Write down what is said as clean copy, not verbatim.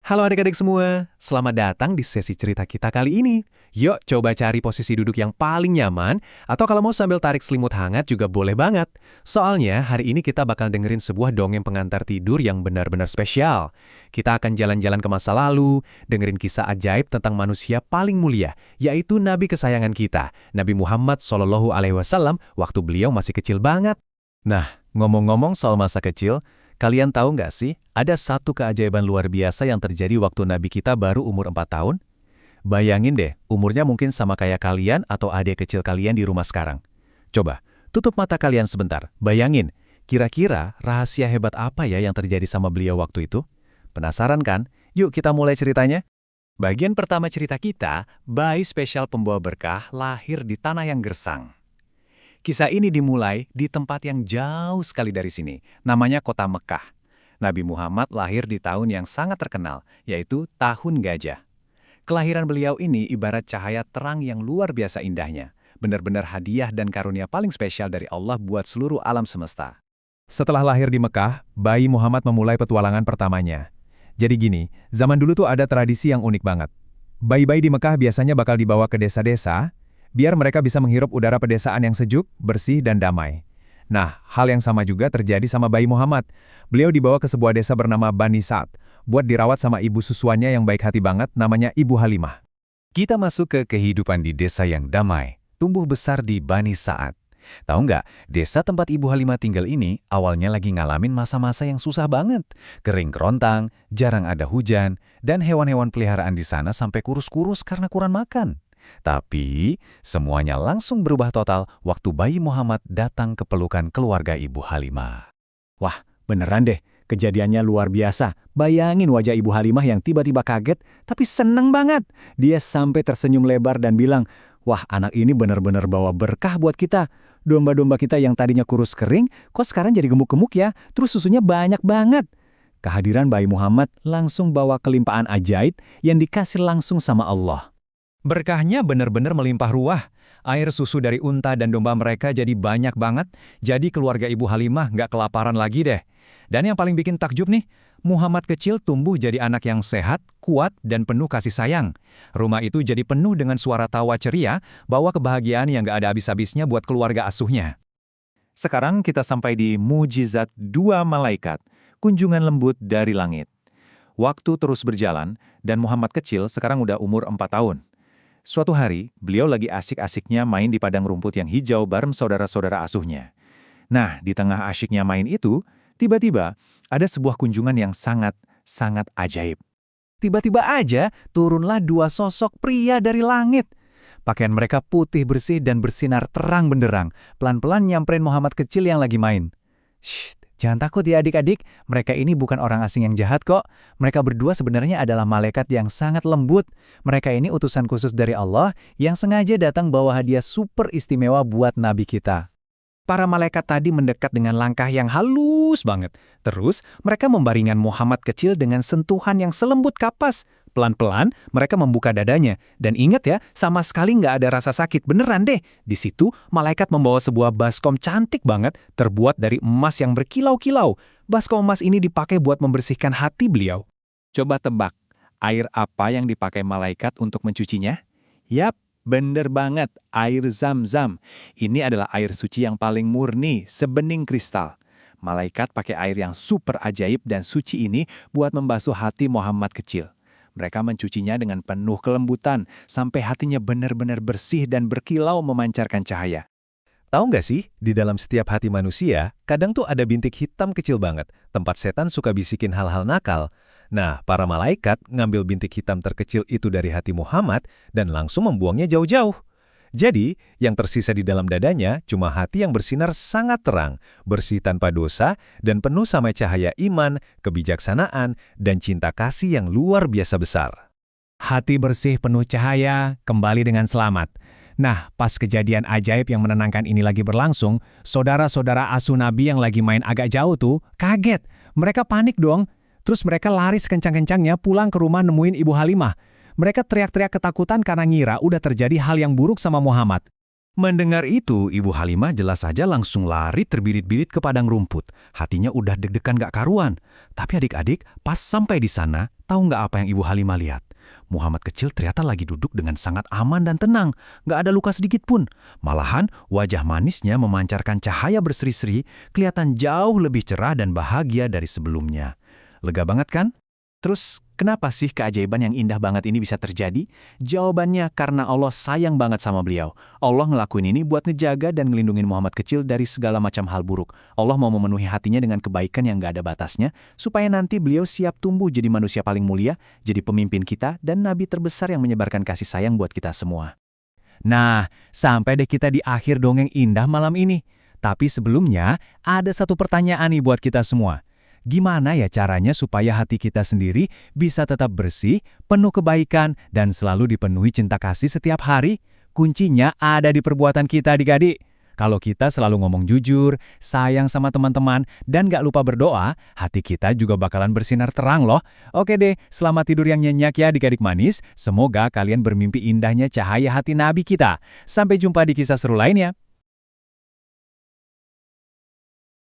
Halo adik-adik semua, selamat datang di sesi cerita kita kali ini. Yuk coba cari posisi duduk yang paling nyaman, atau kalau mau sambil tarik selimut hangat juga boleh banget. Soalnya hari ini kita bakal dengerin sebuah dongeng pengantar tidur yang benar-benar spesial. Kita akan jalan-jalan ke masa lalu, dengerin kisah ajaib tentang manusia paling mulia, yaitu Nabi kesayangan kita, Nabi Muhammad SAW, waktu beliau masih kecil banget. Nah, ngomong-ngomong soal masa kecil, kalian tahu nggak sih, ada satu keajaiban luar biasa yang terjadi waktu Nabi kita baru umur 4 tahun? Bayangin deh, umurnya mungkin sama kayak kalian atau adik kecil kalian di rumah sekarang. Coba, tutup mata kalian sebentar, bayangin, kira-kira rahasia hebat apa ya yang terjadi sama beliau waktu itu? Penasaran kan? Yuk kita mulai ceritanya. Bagian pertama cerita kita, bayi spesial pembawa berkah lahir di tanah yang gersang. Kisah ini dimulai di tempat yang jauh sekali dari sini, namanya kota Mekah. Nabi Muhammad lahir di tahun yang sangat terkenal, yaitu Tahun Gajah. Kelahiran beliau ini ibarat cahaya terang yang luar biasa indahnya, benar-benar hadiah dan karunia paling spesial dari Allah buat seluruh alam semesta. Setelah lahir di Mekah, bayi Muhammad memulai petualangan pertamanya. Jadi gini, zaman dulu tuh ada tradisi yang unik banget. Bayi-bayi di Mekah biasanya bakal dibawa ke desa-desa, biar mereka bisa menghirup udara pedesaan yang sejuk, bersih, dan damai. Nah, hal yang sama juga terjadi sama bayi Muhammad. Beliau dibawa ke sebuah desa bernama Bani Sa'ad, buat dirawat sama ibu susuannya yang baik hati banget, namanya Ibu Halimah. Kita masuk ke kehidupan di desa yang damai, tumbuh besar di Bani Sa'ad. Tahu nggak, desa tempat Ibu Halimah tinggal ini awalnya lagi ngalamin masa-masa yang susah banget. Kering kerontang, jarang ada hujan, dan hewan-hewan peliharaan di sana sampai kurus-kurus karena kurang makan. Tapi, semuanya langsung berubah total waktu bayi Muhammad datang ke pelukan keluarga Ibu Halimah. Wah, beneran deh, kejadiannya luar biasa. Bayangin wajah Ibu Halimah yang tiba-tiba kaget, tapi seneng banget. Dia sampai tersenyum lebar dan bilang, "Wah, anak ini bener-bener bawa berkah buat kita. Domba-domba kita yang tadinya kurus kering, kok sekarang jadi gemuk-gemuk ya? Terus susunya banyak banget." Kehadiran bayi Muhammad langsung bawa kelimpahan ajaib yang dikasih langsung sama Allah. Berkahnya benar-benar melimpah ruah. Air susu dari unta dan domba mereka jadi banyak banget, jadi keluarga Ibu Halimah nggak kelaparan lagi deh. Dan yang paling bikin takjub nih, Muhammad kecil tumbuh jadi anak yang sehat, kuat, dan penuh kasih sayang. Rumah itu jadi penuh dengan suara tawa ceria, bawa kebahagiaan yang nggak ada habis-habisnya buat keluarga asuhnya. Sekarang kita sampai di mujizat dua malaikat, kunjungan lembut dari langit. Waktu terus berjalan, dan Muhammad kecil sekarang udah umur 4 tahun. Suatu hari, beliau lagi asik-asiknya main di padang rumput yang hijau bareng saudara-saudara asuhnya. Nah, di tengah asyiknya main itu, tiba-tiba ada sebuah kunjungan yang sangat ajaib. Tiba-tiba aja turunlah dua sosok pria dari langit. Pakaian mereka putih bersih dan bersinar terang benderang, pelan-pelan nyamperin Muhammad kecil yang lagi main. "Shh, jangan takut ya adik-adik, mereka ini bukan orang asing yang jahat kok. Mereka berdua sebenarnya adalah malaikat yang sangat lembut. Mereka ini utusan khusus dari Allah yang sengaja datang bawa hadiah super istimewa buat Nabi kita." Para malaikat tadi mendekat dengan langkah yang halus banget. Terus, mereka membaringkan Muhammad kecil dengan sentuhan yang selembut kapas. Pelan-pelan, mereka membuka dadanya. Dan ingat ya, sama sekali nggak ada rasa sakit. Beneran deh. Di situ, malaikat membawa sebuah baskom cantik banget, terbuat dari emas yang berkilau-kilau. Baskom emas ini dipakai buat membersihkan hati beliau. Coba tebak, air apa yang dipakai malaikat untuk mencucinya? Yap, bener banget, air Zam-Zam. Ini adalah air suci yang paling murni, sebening kristal. Malaikat pakai air yang super ajaib dan suci ini buat membasuh hati Muhammad kecil. Mereka mencucinya dengan penuh kelembutan, sampai hatinya benar-benar bersih dan berkilau memancarkan cahaya. Tahu nggak sih, di dalam setiap hati manusia, kadang tuh ada bintik hitam kecil banget, tempat setan suka bisikin hal-hal nakal. Nah, para malaikat ngambil bintik hitam terkecil itu dari hati Muhammad dan langsung membuangnya jauh-jauh. Jadi, yang tersisa di dalam dadanya cuma hati yang bersinar sangat terang, bersih tanpa dosa, dan penuh sama cahaya iman, kebijaksanaan, dan cinta kasih yang luar biasa besar. Hati bersih penuh cahaya, kembali dengan selamat. Nah, pas kejadian ajaib yang menenangkan ini lagi berlangsung, saudara-saudara asuh Nabi yang lagi main agak jauh tuh kaget. Mereka panik dong. Terus mereka lari sekencang-kencangnya pulang ke rumah nemuin Ibu Halimah. Mereka teriak-teriak ketakutan karena ngira udah terjadi hal yang buruk sama Muhammad. Mendengar itu, Ibu Halimah jelas saja langsung lari terbirit-birit ke padang rumput. Hatinya udah deg-degan gak karuan. Tapi adik-adik, pas sampai di sana, tahu nggak apa yang Ibu Halimah lihat? Muhammad kecil ternyata lagi duduk dengan sangat aman dan tenang. Nggak ada luka sedikit pun. Malahan, wajah manisnya memancarkan cahaya berseri-seri, kelihatan jauh lebih cerah dan bahagia dari sebelumnya. Lega banget kan? Terus, kenapa sih keajaiban yang indah banget ini bisa terjadi? Jawabannya karena Allah sayang banget sama beliau. Allah ngelakuin ini buat ngejaga dan ngelindungin Muhammad kecil dari segala macam hal buruk. Allah mau memenuhi hatinya dengan kebaikan yang gak ada batasnya, supaya nanti beliau siap tumbuh jadi manusia paling mulia, jadi pemimpin kita, dan nabi terbesar yang menyebarkan kasih sayang buat kita semua. Nah, sampai deh kita di akhir dongeng indah malam ini. Tapi sebelumnya, ada satu pertanyaan nih buat kita semua. Gimana ya caranya supaya hati kita sendiri bisa tetap bersih, penuh kebaikan, dan selalu dipenuhi cinta kasih setiap hari? Kuncinya ada di perbuatan kita, adik-adik. Kalau kita selalu ngomong jujur, sayang sama teman-teman, dan gak lupa berdoa, hati kita juga bakalan bersinar terang loh. Oke deh, selamat tidur yang nyenyak ya adik-adik manis. Semoga kalian bermimpi indahnya cahaya hati Nabi kita. Sampai jumpa di kisah seru lainnya.